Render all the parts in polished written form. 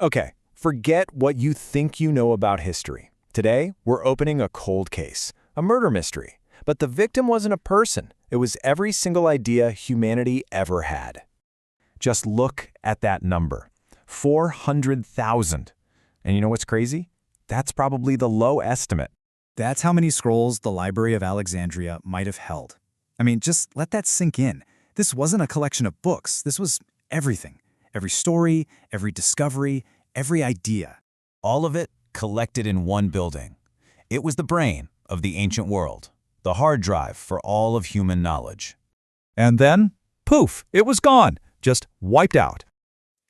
Okay, forget what you think you know about history. Today, we're opening a cold case, a murder mystery. But the victim wasn't a person. It was every single idea humanity ever had. Just look at that number, 400,000. And you know what's crazy? That's probably the low estimate. That's how many scrolls the Library of Alexandria might have held. I mean, just let that sink in. This wasn't a collection of books. This was everything. Every story, every discovery, every idea. All of it collected in one building. It was the brain of the ancient world, the hard drive for all of human knowledge. And then, poof, it was gone, just wiped out.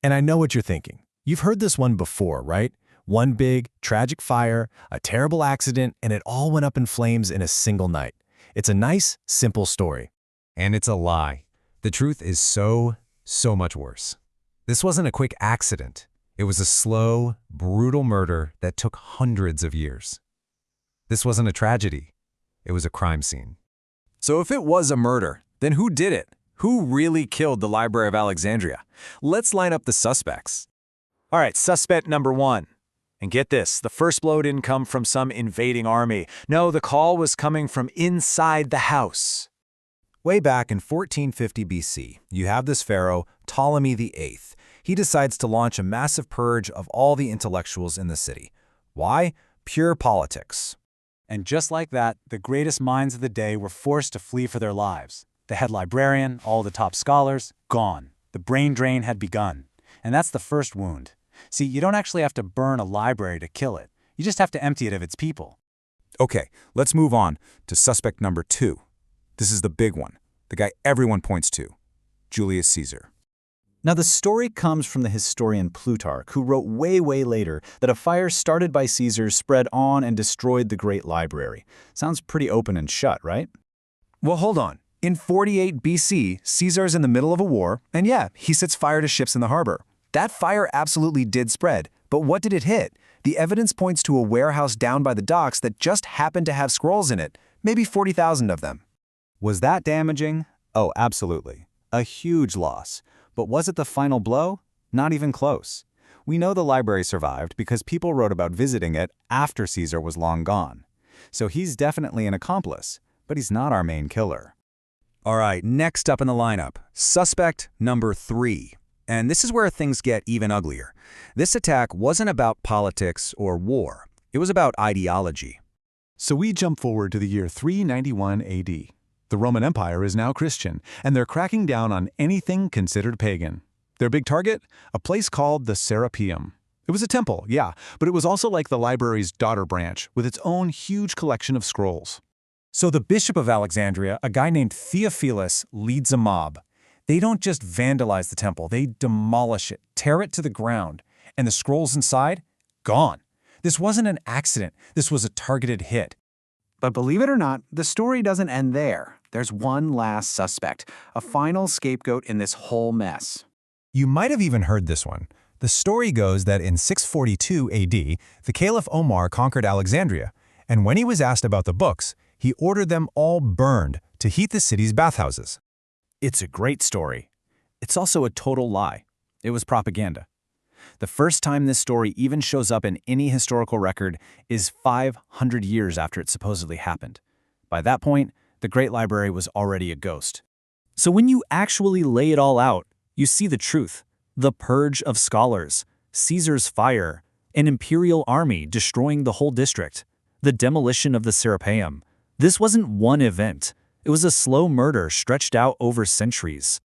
And I know what you're thinking. You've heard this one before, right? One big, tragic fire, a terrible accident, and it all went up in flames in a single night. It's a nice, simple story. And it's a lie. The truth is so much worse. This wasn't a quick accident. It was a slow, brutal murder that took hundreds of years. This wasn't a tragedy. It was a crime scene. So if it was a murder, then who did it? Who really killed the Library of Alexandria? Let's line up the suspects. All right, suspect number 1. And get this, the first blow didn't come from some invading army. No, the call was coming from inside the house. Way back in 1450 BC, you have this pharaoh, Ptolemy VIII. He decides to launch a massive purge of all the intellectuals in the city. Why? Pure politics. And just like that, the greatest minds of the day were forced to flee for their lives. The head librarian, all the top scholars, gone. The brain drain had begun. And that's the first wound. See, you don't actually have to burn a library to kill it. You just have to empty it of its people. Okay, let's move on to suspect number 2. This is the big one, the guy everyone points to, Julius Caesar. Now, the story comes from the historian Plutarch, who wrote way later that a fire started by Caesar spread on and destroyed the great library. Sounds pretty open and shut, right? Well, hold on. In 48 BC, Caesar's in the middle of a war, and yeah, he sets fire to ships in the harbor. That fire absolutely did spread, but what did it hit? The evidence points to a warehouse down by the docks that just happened to have scrolls in it, maybe 40,000 of them. Was that damaging? Oh, absolutely. A huge loss. But was it the final blow? Not even close. We know the library survived because people wrote about visiting it after Caesar was long gone. So he's definitely an accomplice, but he's not our main killer. All right, next up in the lineup, suspect number 3. And this is where things get even uglier. This attack wasn't about politics or war. It was about ideology. So we jump forward to the year 391 AD. The Roman Empire is now Christian, and they're cracking down on anything considered pagan. Their big target? A place called the Serapeum. It was a temple, yeah, but it was also like the library's daughter branch, with its own huge collection of scrolls. So the Bishop of Alexandria, a guy named Theophilus, leads a mob. They don't just vandalize the temple, they demolish it, tear it to the ground, and the scrolls inside? Gone. This wasn't an accident, this was a targeted hit. But believe it or not, the story doesn't end there. There's one last suspect, a final scapegoat in this whole mess. You might have even heard this one. The story goes that in 642 AD, the Caliph Omar conquered Alexandria, and when he was asked about the books, he ordered them all burned to heat the city's bathhouses. It's a great story. It's also a total lie. It was propaganda. The first time this story even shows up in any historical record is 500 years after it supposedly happened. By that point, the Great Library was already a ghost. So when you actually lay it all out, you see the truth. The purge of scholars, Caesar's fire, an imperial army destroying the whole district, the demolition of the Serapeum. This wasn't one event. It was a slow murder stretched out over centuries.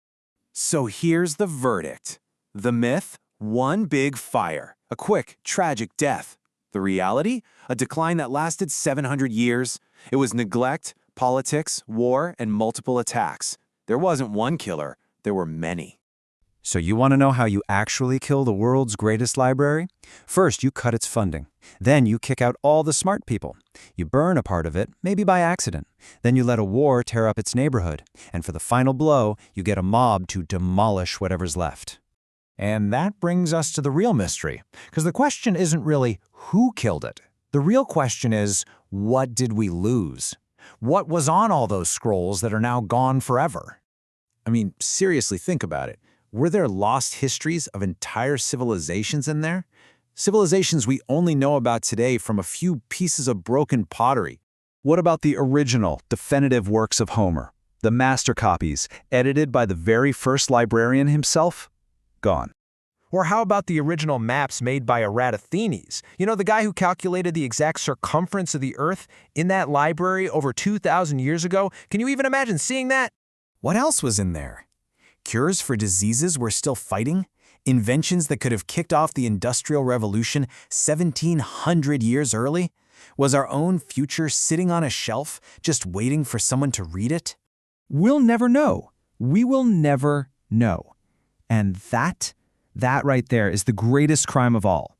So here's the verdict. The myth? One big fire, a quick, tragic death. The reality? A decline that lasted 700 years. It was neglect, politics, war, and multiple attacks. There wasn't one killer, there were many. So you want to know how you actually kill the world's greatest library? First, you cut its funding. Then you kick out all the smart people. You burn a part of it, maybe by accident. Then you let a war tear up its neighborhood. And for the final blow, you get a mob to demolish whatever's left. And that brings us to the real mystery, because the question isn't really who killed it. The real question is, what did we lose? What was on all those scrolls that are now gone forever? I mean, seriously, think about it. Were there lost histories of entire civilizations in there? Civilizations we only know about today from a few pieces of broken pottery. What about the original, definitive works of Homer? The master copies, edited by the very first librarian himself? Gone. Or how about the original maps made by Eratosthenes? You know, the guy who calculated the exact circumference of the Earth in that library over 2,000 years ago? Can you even imagine seeing that? What else was in there? Cures for diseases we're still fighting? Inventions that could have kicked off the Industrial Revolution 1,700 years early? Was our own future sitting on a shelf, just waiting for someone to read it? We'll never know. We will never know. And that right there is the greatest crime of all.